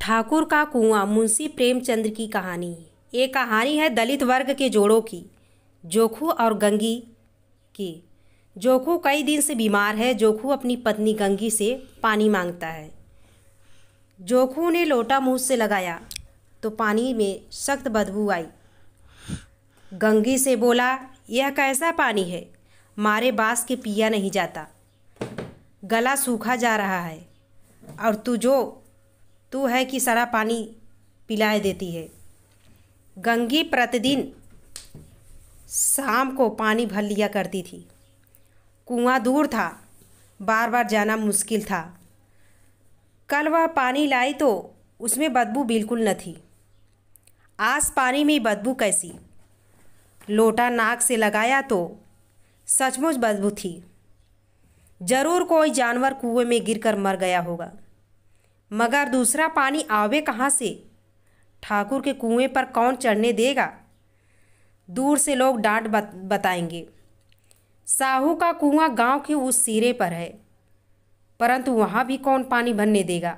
ठाकुर का कुआं मुंशी प्रेमचंद की कहानी। ये कहानी है दलित वर्ग के जोड़ों की, जोखू और गंगी की। जोखू कई दिन से बीमार है। जोखू अपनी पत्नी गंगी से पानी मांगता है। जोखू ने लोटा मुंह से लगाया तो पानी में सख्त बदबू आई। गंगी से बोला, यह कैसा पानी है, मारे बांस के पिया नहीं जाता, गला सूखा जा रहा है, और तू है कि सारा पानी पिलाए देती है। गंगी प्रतिदिन शाम को पानी भर लिया करती थी। कुआं दूर था, बार बार जाना मुश्किल था। कल वह पानी लाई तो उसमें बदबू बिल्कुल न थी। आज पानी में बदबू कैसी? लोटा नाक से लगाया तो सचमुच बदबू थी। जरूर कोई जानवर कुएं में गिरकर मर गया होगा, मगर दूसरा पानी आवे कहाँ से? ठाकुर के कुएं पर कौन चढ़ने देगा? दूर से लोग डांट बताएंगे। साहू का कुआं गांव के उस सिरे पर है, परंतु वहाँ भी कौन पानी भरने देगा?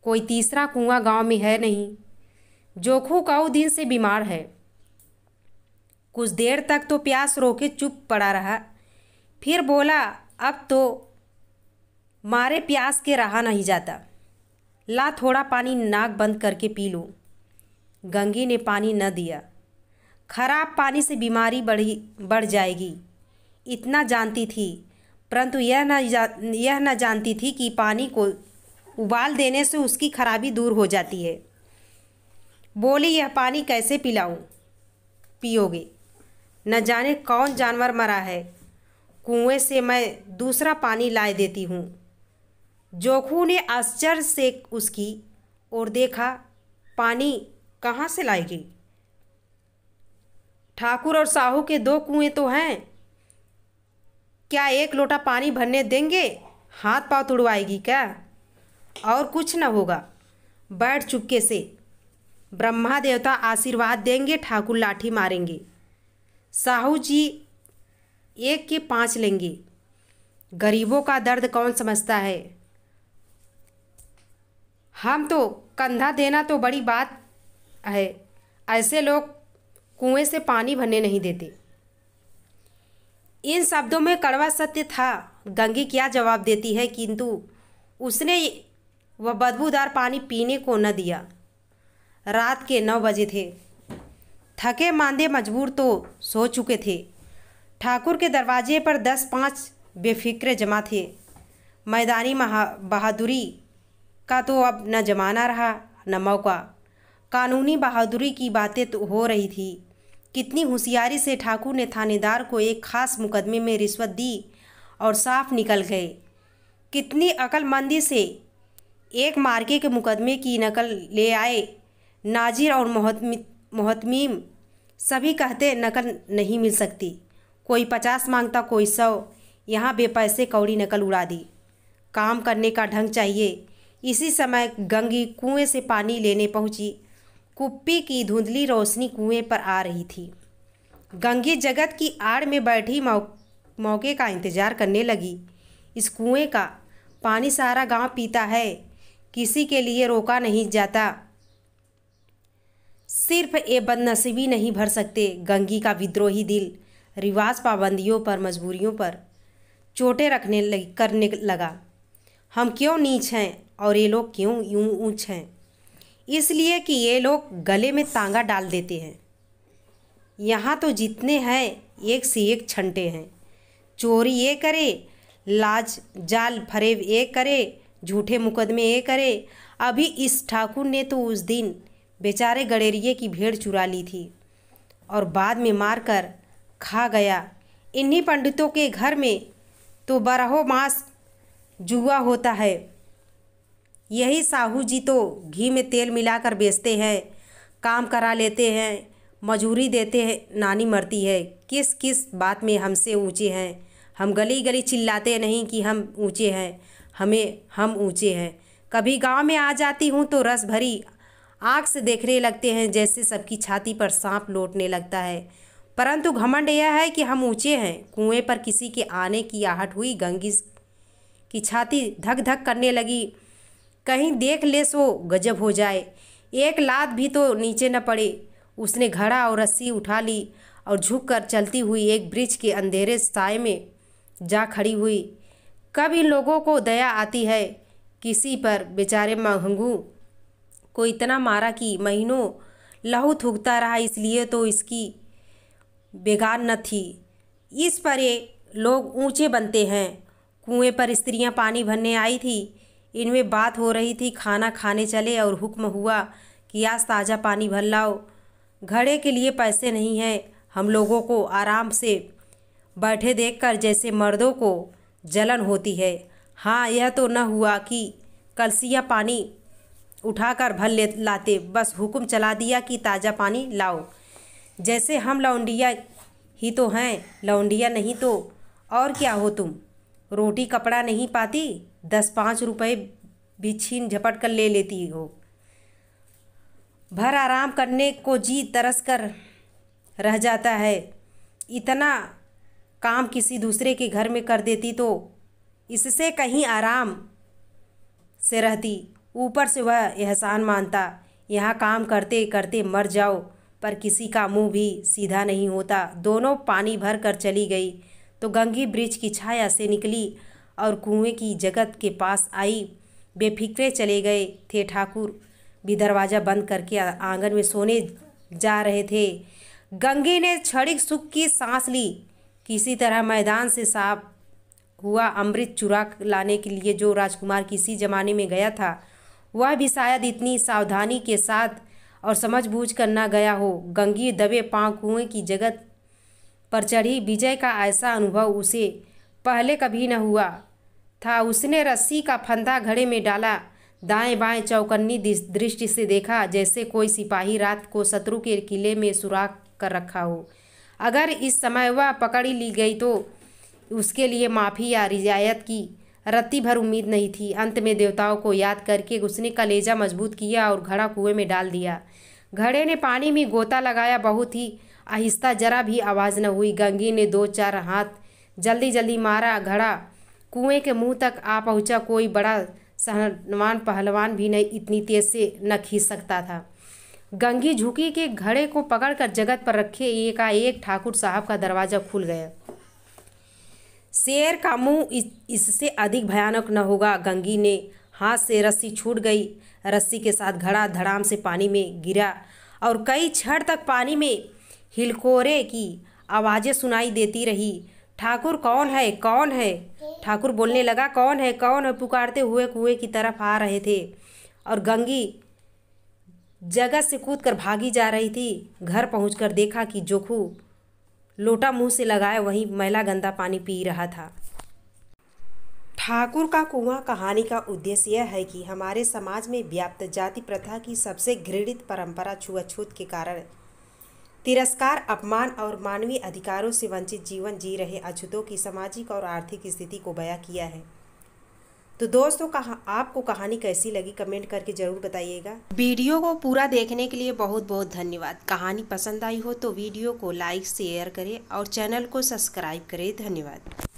कोई तीसरा कुआं गांव में है नहीं। जोखू कई दिन से बीमार है। कुछ देर तक तो प्यास रोके चुप पड़ा रहा, फिर बोला, अब तो मारे प्यास के रहा नहीं जाता, ला थोड़ा पानी नाक बंद करके पी लो। गंगी ने पानी न दिया। खराब पानी से बीमारी बढ़ जाएगी, इतना जानती थी, परंतु यह न जानती थी कि पानी को उबाल देने से उसकी खराबी दूर हो जाती है। बोली, यह पानी कैसे पियोगे? न जाने कौन जानवर मरा है, कुएं से मैं दूसरा पानी लाए देती हूँ। जोखू ने आश्चर्य से उसकी ओर देखा। पानी कहाँ से लाएगी? ठाकुर और साहू के दो कुएं तो हैं, क्या एक लोटा पानी भरने देंगे? हाथ पांव तुड़वाएगी क्या? और कुछ न होगा, बैठ चुपके से, ब्रह्मा देवता आशीर्वाद देंगे, ठाकुर लाठी मारेंगे, साहू जी 1 के 5 लेंगे। गरीबों का दर्द कौन समझता है? हम तो कंधा देना तो बड़ी बात है, ऐसे लोग कुएं से पानी भरने नहीं देते। इन शब्दों में कड़वा सत्य था। गंगी क्या जवाब देती है, किंतु उसने वह बदबूदार पानी पीने को न दिया। रात के 9 बजे थे। थके मांदे मजबूर तो सो चुके थे। ठाकुर के दरवाजे पर 10-5 बेफिक्रे जमा थे। मैदानी बहादुरी का तो अब न जमाना रहा न मौका। कानूनी बहादुरी की बातें तो हो रही थी। कितनी होशियारी से ठाकुर ने थानेदार को एक खास मुकदमे में रिश्वत दी और साफ निकल गए। कितनी अक्लमंदी से एक मार्के के मुकदमे की नकल ले आए। नाजिर और मोहतमीम सभी कहते नकल नहीं मिल सकती। कोई 50 मांगता, कोई 100। यहाँ बेपैसे कौड़ी नकल उड़ा दी। काम करने का ढंग चाहिए। इसी समय गंगी कुएं से पानी लेने पहुंची। कुप्पी की धुंधली रोशनी कुएं पर आ रही थी। गंगी जगत की आड़ में बैठी मौके का इंतजार करने लगी। इस कुएं का पानी सारा गांव पीता है, किसी के लिए रोका नहीं जाता। सिर्फ ये बदनसीबी नहीं भर सकते। गंगी का विद्रोही दिल रिवाज, पाबंदियों पर, मजबूरियों पर चोटें करने लगा। हम क्यों नीच हैं और ये लोग क्यों यूं ऊंच हैं? इसलिए कि ये लोग गले में तांगा डाल देते हैं। यहाँ तो जितने हैं एक से एक छंटे हैं। चोरी ये करे, लाज जाल फरेब ये करे, झूठे मुकदमे ये करे। अभी इस ठाकुर ने तो उस दिन बेचारे गडेरिये की भेड़ चुरा ली थी और बाद में मार कर खा गया। इन्हीं पंडितों के घर में तो बारहों मास जुआ होता है। यही साहू जी तो घी में तेल मिलाकर बेचते हैं, काम करा लेते हैं, मजूरी देते हैं, नानी मरती है। किस किस बात में हमसे ऊंचे हैं? हम गली गली चिल्लाते नहीं कि हम ऊंचे हैं, हम ऊंचे हैं। कभी गांव में आ जाती हूँ तो रस भरी आँख से देखने लगते हैं, जैसे सबकी छाती पर सांप लौटने लगता है। परंतु घमंड यह है कि हम ऊंचे हैं। कुएं पर किसी के आने की आहट हुई। गंगी की छाती धक धक करने लगी। कहीं देख ले सो गजब हो जाए, एक लात भी तो नीचे न पड़े। उसने घड़ा और रस्सी उठा ली और झुककर चलती हुई एक वृक्ष के अंधेरे साए में जा खड़ी हुई। कब इन लोगों को दया आती है किसी पर। बेचारे महंगू को इतना मारा कि महीनों लहू थूकता रहा, इसलिए तो इसकी बेगान न थी। इस पर ये लोग ऊंचे बनते हैं। कुएं पर स्त्रियां पानी भरने आई थी। इनमें बात हो रही थी खाना खाने चले और हुक्म हुआ कि आज ताज़ा पानी भर लाओ। घड़े के लिए पैसे नहीं हैं। हम लोगों को आराम से बैठे देखकर जैसे मर्दों को जलन होती है। हाँ, यह तो न हुआ कि कलसिया पानी उठाकर भर लाते, बस हुक्म चला दिया कि ताज़ा पानी लाओ। जैसे हम लौंडिया ही तो हैं, लौंडिया नहीं तो और क्या हो तुम। रोटी कपड़ा नहीं पाती, 10-5 रुपए भी छीन झपट कर ले लेती हो। भर आराम करने को जी तरस कर रह जाता है। इतना काम किसी दूसरे के घर में कर देती तो इससे कहीं आराम से रहती। ऊपर से वह एहसान मानता। यहाँ काम करते करते मर जाओ, पर किसी का मुंह भी सीधा नहीं होता। दोनों पानी भर कर चली गई तो गंगी वृक्ष की छाया से निकली और कुएं की जगत के पास आई। बेफिक्रे चले गए थे। ठाकुर भी दरवाज़ा बंद करके आंगन में सोने जा रहे थे। गंगी ने क्षणिक सुख की सांस ली। किसी तरह मैदान से साफ हुआ अमृत चुरा लाने के लिए जो राजकुमार किसी ज़माने में गया था, वह भी शायद इतनी सावधानी के साथ और समझबूझ कर न गया हो। गंगी दबे पांव कुएं की जगत पर चढ़ी। विजय का ऐसा अनुभव उसे पहले कभी न हुआ था। उसने रस्सी का फंदा घड़े में डाला, दाएं बाएं चौकन्नी दृष्टि से देखा, जैसे कोई सिपाही रात को शत्रु के किले में सुराख कर रखा हो। अगर इस समय वह पकड़ ली गई तो उसके लिए माफ़ी या रियायत की रत्ती भर उम्मीद नहीं थी। अंत में देवताओं को याद करके उसने कलेजा मजबूत किया और घड़ा कुएं में डाल दिया। घड़े ने पानी में गोता लगाया, बहुत ही आहिस्ता, जरा भी आवाज़ न हुई। गंगी ने 2-4 हाथ जल्दी जल्दी मारा। घड़ा कुएं के मुंह तक आ पहुंचा। कोई बड़ा सहनवान पहलवान भी नहीं इतनी तेज से न खींच सकता था। गंगी झुकी के घड़े को पकड़कर जगत पर रखे। एकाएक ठाकुर साहब का दरवाज़ा खुल गया। शेर का मुंह इससे अधिक भयानक न होगा। गंगी ने हाथ से रस्सी छूट गई। रस्सी के साथ घड़ा धड़ाम से पानी में गिरा और कई क्षण तक पानी में हिलकोरे की आवाज़ें सुनाई देती रही। ठाकुर कौन है, कौन है? ठाकुर बोलने लगा, कौन है, कौन है, पुकारते हुए कुएं की तरफ आ रहे थे। और गंगी जगत से कूद कर भागी जा रही थी। घर पहुंचकर देखा कि जोखू लोटा मुंह से लगाए वहीं मैला गंदा पानी पी रहा था। ठाकुर का कुआं कहानी का उद्देश्य यह है कि हमारे समाज में व्याप्त जाति प्रथा की सबसे घृणित परंपरा छुआछूत के कारण तिरस्कार, अपमान और मानवीय अधिकारों से वंचित जीवन जी रहे अछूतों की सामाजिक और आर्थिक स्थिति को बयां किया है। तो दोस्तों, आपको कहानी कैसी लगी कमेंट करके ज़रूर बताइएगा। वीडियो को पूरा देखने के लिए बहुत बहुत धन्यवाद। कहानी पसंद आई हो तो वीडियो को लाइक शेयर करें और चैनल को सब्सक्राइब करें। धन्यवाद।